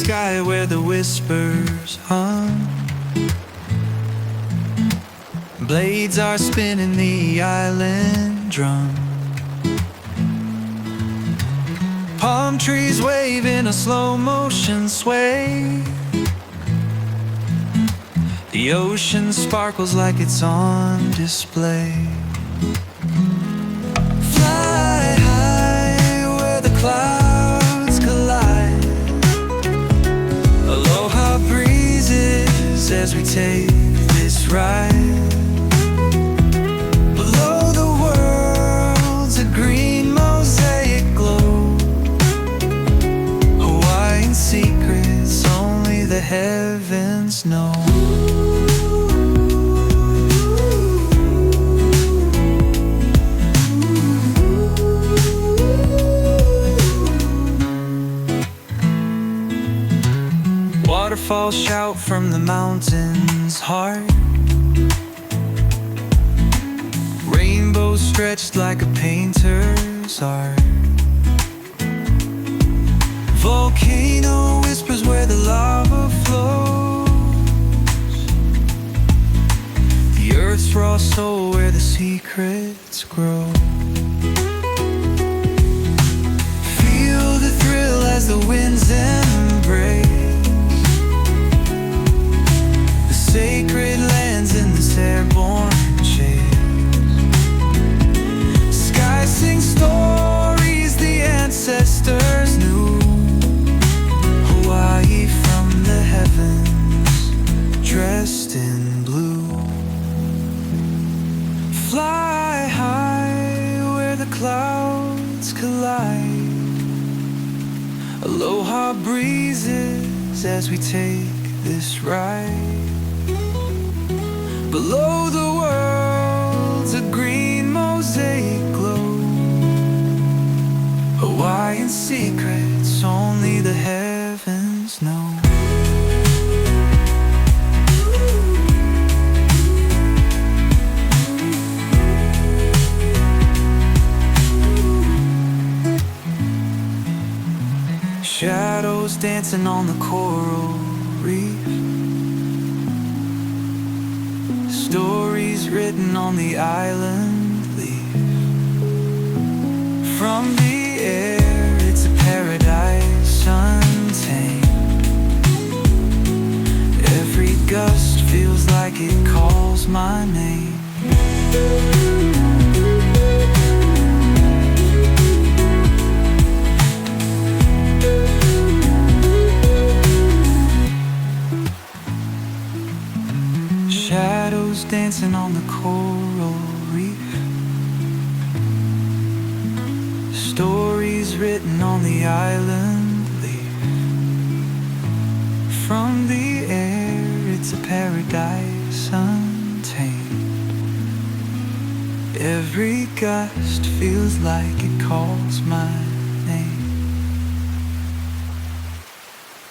sky where the whispers hum. Blades are spinning the island drum. Palm trees wave in a slow motion sway. The ocean sparkles like it's on display. Fly high where the clouds collide. Aloha breezes as we take this ride. Below the world's a green mosaic glow. Hawaiian secrets only the heavens know. Waterfalls shout from the mountain's heart. Rainbows stretched like a painter's art. Volcano whispers where the lava flows. The earth's raw soul where the secrets grow. Feel the thrill as the winds embrace. Sacred lands in this airborne chase. Sky sings stories the ancestors knew. Hawaii from the heavens, dressed in blue. Fly high where the clouds collide. Aloha breezes as we take this ride. Below the world's a green mosaic glow. Hawaiian secrets only the heavens know. Shadows dancing on the coral reef. Stories written on the island leaf. From the air, it's a paradise untamed. Every gust feels like it calls my name. Shadows dancing on the coral reef. Stories written on the island leaf. From the air, it's a paradise untamed. Every gust feels like it calls my